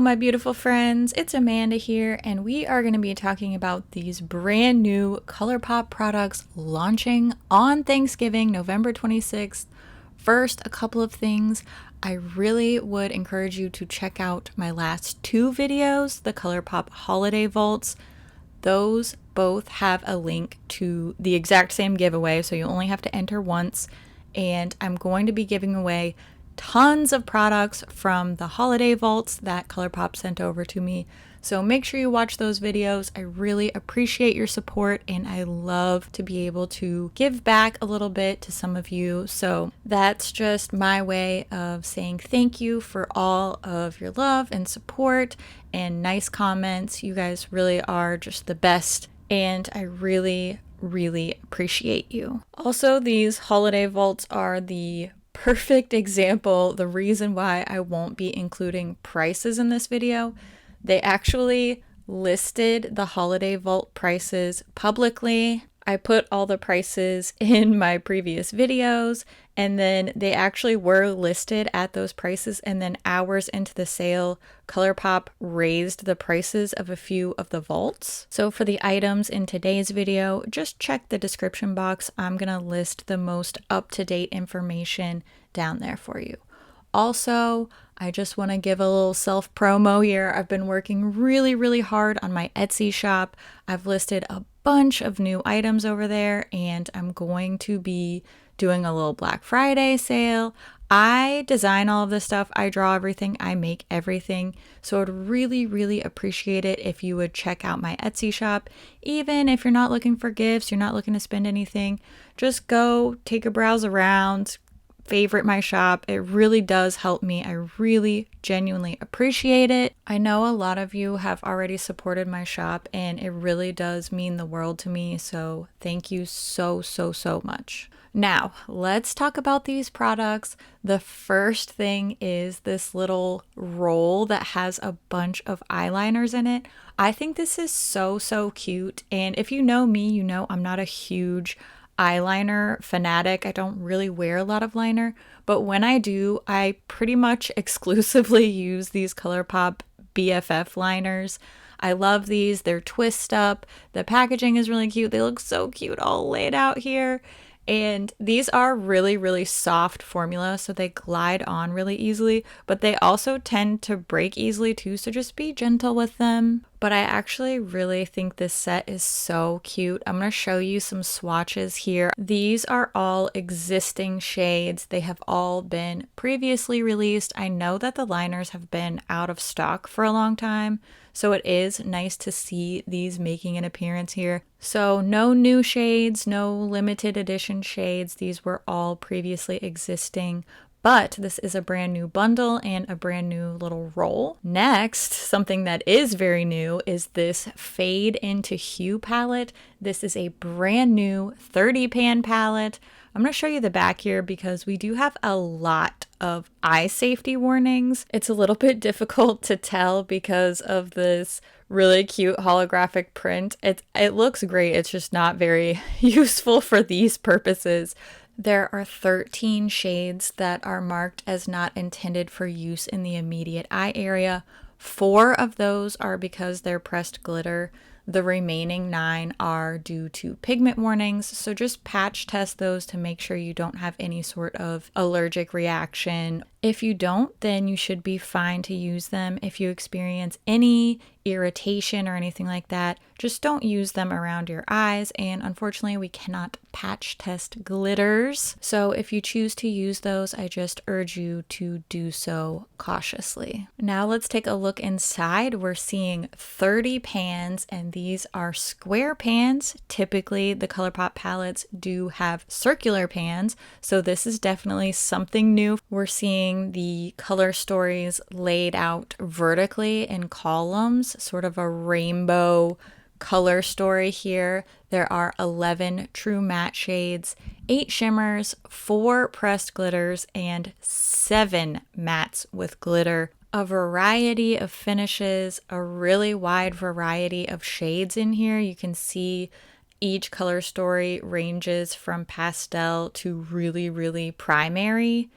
Hello, my beautiful friends. It's Amanda here, and we are going to be talking about these brand new ColourPop products launching on Thanksgiving, November 26th. First, a couple of things. I really would encourage you to check out my last two videos, the ColourPop Holiday Vaults. Those both have a link to the exact same giveaway, so you only have to enter once. And I'm going to be giving away tons of products from the holiday vaults that ColourPop sent over to me. So make sure you watch those videos. I really appreciate your support, and I love to be able to give back a little bit to some of you. So that's just my way of saying thank you for all of your love and support and nice comments. You guys really are just the best, and I really appreciate you. Also, these holiday vaults are the perfect example, the reason why I won't be including prices in this video. They actually listed the holiday vault prices publicly. I put all the prices in my previous videos, and then they actually were listed at those prices, and then hours into the sale, ColourPop raised the prices of a few of the vaults. So for the items in today's video, just check the description box. I'm gonna list the most up-to-date information down there for you. Also, I just want to give a little self-promo here. I've been working really hard on my Etsy shop. I've listed a bunch of new items over there, and I'm going to be doing a little Black Friday sale. I design all of this stuff. I draw everything. I make everything. So I'd really appreciate it if you would check out my Etsy shop. Even if you're not looking for gifts, you're not looking to spend anything, just go take a browse around, favorite my shop. It really does help me. I really genuinely appreciate it. I know a lot of you have already supported my shop, and it really does mean the world to me. So thank you so much. Now, let's talk about these products. The first thing is this little roll that has a bunch of eyeliners in it. I think this is so cute. And if you know me, you know I'm not a huge eyeliner fanatic. I don't really wear a lot of liner, but when I do, I pretty much exclusively use these ColourPop BFF liners. I love these. They're twist up. The packaging is really cute. They look so cute all laid out here. And these are really soft formula, so they glide on really easily, but they also tend to break easily too, so just be gentle with them. But I actually really think this set is so cute. I'm going to show you some swatches here. These are all existing shades. They have all been previously released. I know that the liners have been out of stock for a long time, so it is nice to see these making an appearance here. So no new shades, no limited edition shades. These were all previously existing, but this is a brand new bundle and a brand new little roll. Next, something that is very new is this Fade into Hue palette. This is a brand new 30 pan palette. I'm going to show you the back here because we do have a lot of eye safety warnings. It's a little bit difficult to tell because of this really cute holographic print. It looks great. It's just not very useful for these purposes. There are 13 shades that are marked as not intended for use in the immediate eye area. 4 of those are because they're pressed glitter. The remaining 9 are due to pigment warnings, so just patch test those to make sure you don't have any sort of allergic reaction. If you don't, then you should be fine to use them. If you experience any irritation or anything like that, just don't use them around your eyes, and unfortunately we cannot patch test glitters. So if you choose to use those, I just urge you to do so cautiously. Now let's take a look inside. We're seeing 30 pans, and these are square pans. Typically the ColourPop palettes do have circular pans, so this is definitely something new. We're seeing the color stories laid out vertically in columns, sort of a rainbow color story here. There are 11 true matte shades, 8 shimmers, 4 pressed glitters, and 7 mattes with glitter. A variety of finishes, a really wide variety of shades in here. You can see each color story ranges from pastel to really primary.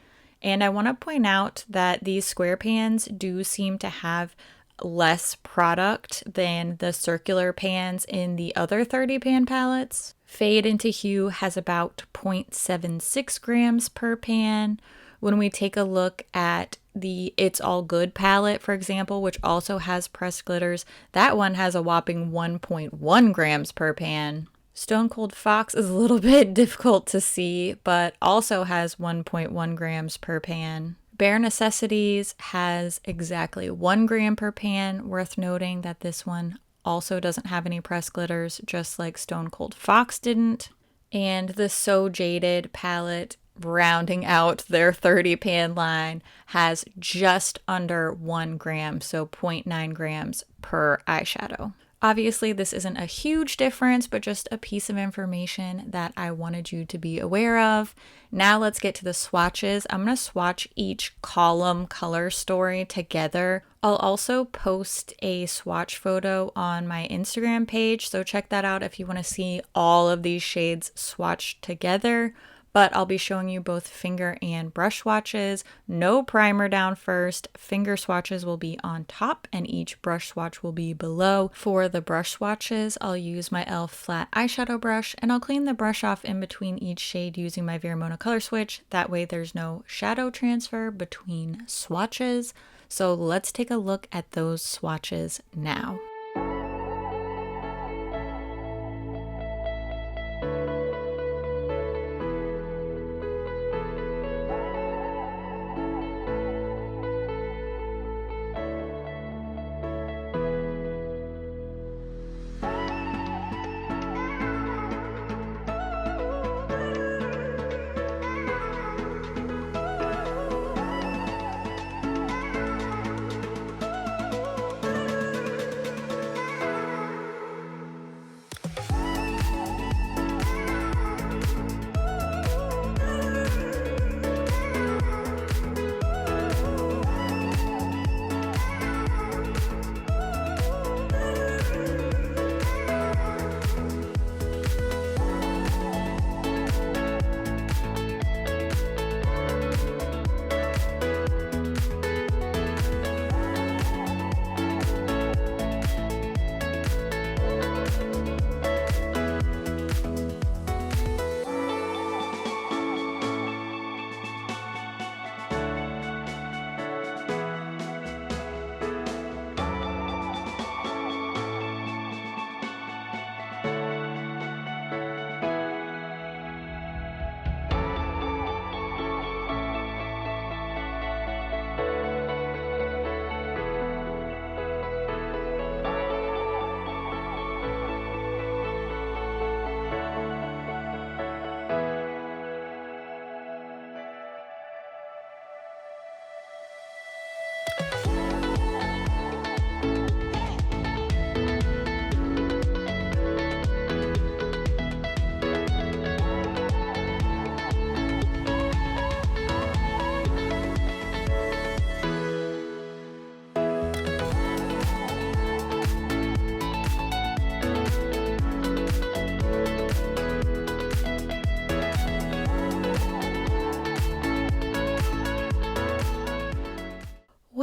And I want to point out that these square pans do seem to have less product than the circular pans in the other 30 pan palettes. Fade into Hue has about 0.76 grams per pan. When we take a look at the It's All Good palette, for example, which also has pressed glitters, that one has a whopping 1.1 grams per pan. Stone Cold Fox is a little bit difficult to see, but also has 1.1 grams per pan. Bare Necessities has exactly 1 gram per pan. Worth noting that this one also doesn't have any pressed glitters, just like Stone Cold Fox didn't. And the So Jaded palette, rounding out their 30 pan line, has just under 1 gram, so 0.9 grams per eyeshadow. Obviously, this isn't a huge difference, but just a piece of information that I wanted you to be aware of. Now let's get to the swatches. I'm going to swatch each column color story together. I'll also post a swatch photo on my Instagram page, so check that out if you want to see all of these shades swatched together. But I'll be showing you both finger and brush swatches. No primer down first. Finger swatches will be on top and each brush swatch will be below. For the brush swatches, I'll use my e.l.f. flat eyeshadow brush and I'll clean the brush off in between each shade using my Vermona color switch. That way there's no shadow transfer between swatches. So let's take a look at those swatches now.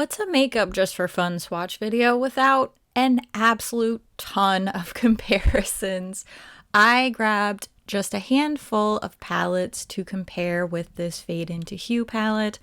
What's a makeup just for fun swatch video without an absolute ton of comparisons? I grabbed just a handful of palettes to compare with this Fade into Hue palette.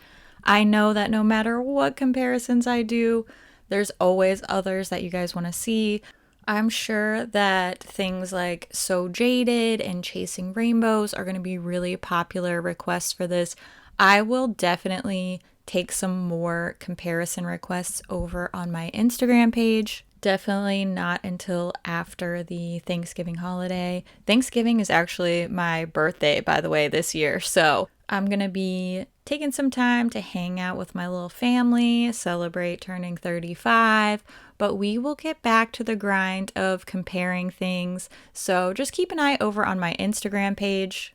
I know that no matter what comparisons I do, there's always others that you guys want to see. I'm sure that things like So Jaded and Chasing Rainbows are going to be really popular requests for this. I will definitely take some more comparison requests over on my Instagram page. Definitely not until after the Thanksgiving holiday. Thanksgiving is actually my birthday, by the way, this year. So I'm going to be taking some time to hang out with my little family, celebrate turning 35. But we will get back to the grind of comparing things. So just keep an eye over on my Instagram page.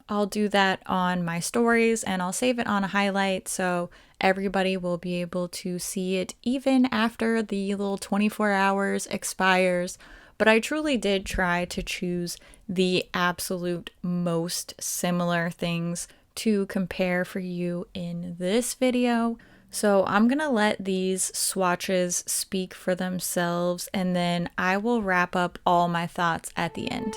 I'll do that on my stories and I'll save it on a highlight so everybody will be able to see it even after the little 24 hours expires. But I truly did try to choose the absolute most similar things to compare for you in this video. So I'm gonna let these swatches speak for themselves, and then I will wrap up all my thoughts at the end.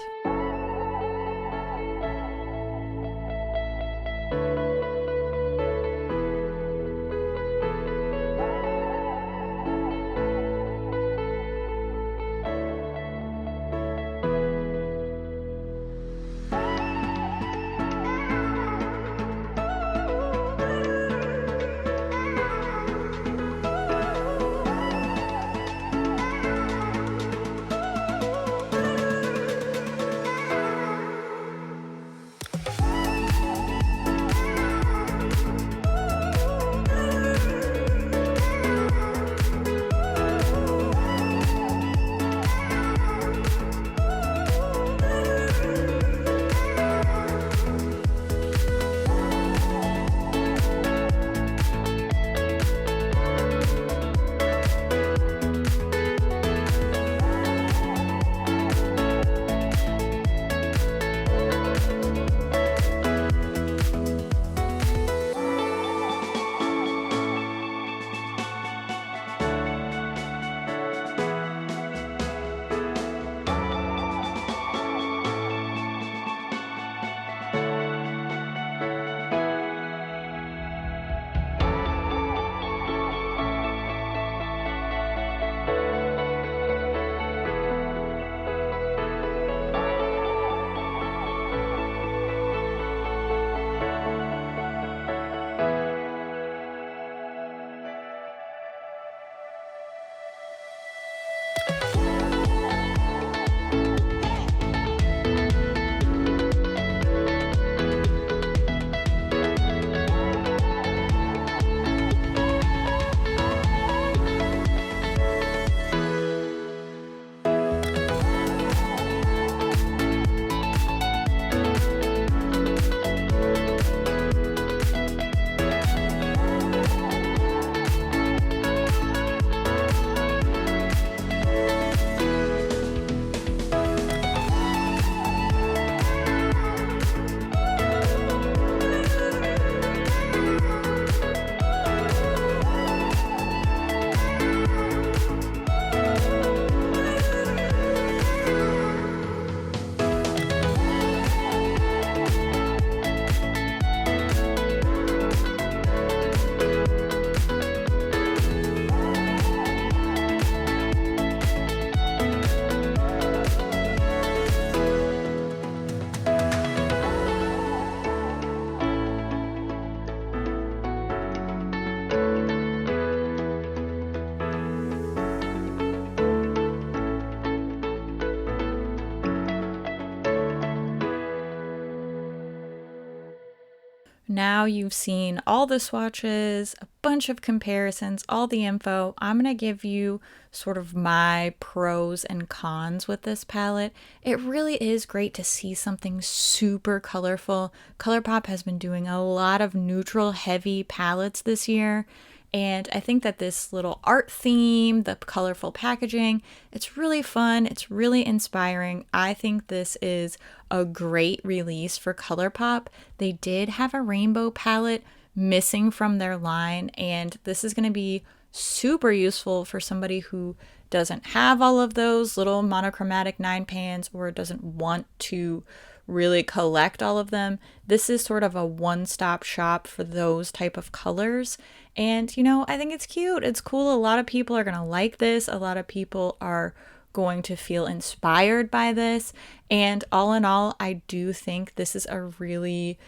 Now you've seen all the swatches, a bunch of comparisons, all the info. I'm going to give you sort of my pros and cons with this palette. It really is great to see something super colorful. ColourPop has been doing a lot of neutral heavy palettes this year. And I think that this little art theme, the colorful packaging, it's really fun. It's really inspiring. I think this is a great release for ColourPop. They did have a rainbow palette missing from their line, and this is going to be super useful for somebody who doesn't have all of those little monochromatic 9 pans or doesn't want to really collect all of them. This is sort of a one-stop shop for those type of colors. And, you know, I think it's cute. It's cool. A lot of people are going to like this. A lot of people are going to feel inspired by this. And all in all, I do think this is a really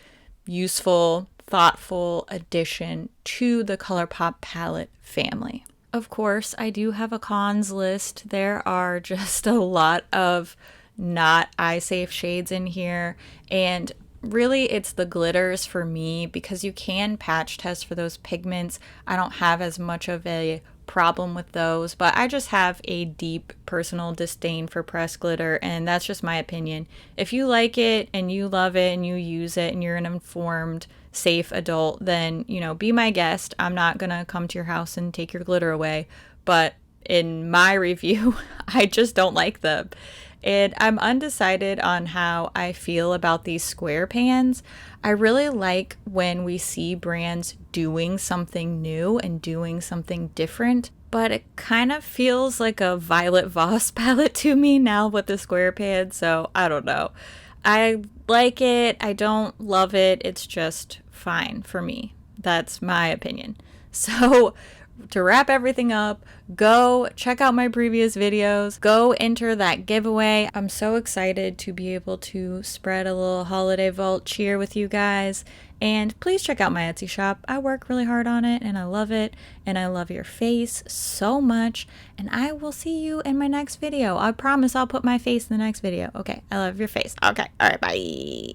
useful, thoughtful addition to the ColourPop palette family. Of course, I do have a cons list. There are just a lot of not eye safe shades in here, and really it's the glitters for me because you can patch test for those pigments. I don't have as much of a problem with those, but I just have a deep personal disdain for pressed glitter, and that's just my opinion. If you like it and you love it and you use it and you're an informed, safe adult, then, you know, be my guest. I'm not gonna come to your house and take your glitter away, but in my review, I just don't like them. And I'm undecided on how I feel about these square pans. I really like when we see brands doing something new and doing something different, but it kind of feels like a Violet Voss palette to me now with the square pan, so I don't know. I like it, I don't love it, it's just fine for me. That's my opinion. So, to wrap everything up, go check out my previous videos, go enter that giveaway. I'm so excited to be able to spread a little holiday vault cheer with you guys. And please check out my Etsy shop. I work really hard on it and I love it. And I love your face so much. And I will see you in my next video. I promise I'll put my face in the next video. Okay, I love your face. Okay, all right, bye.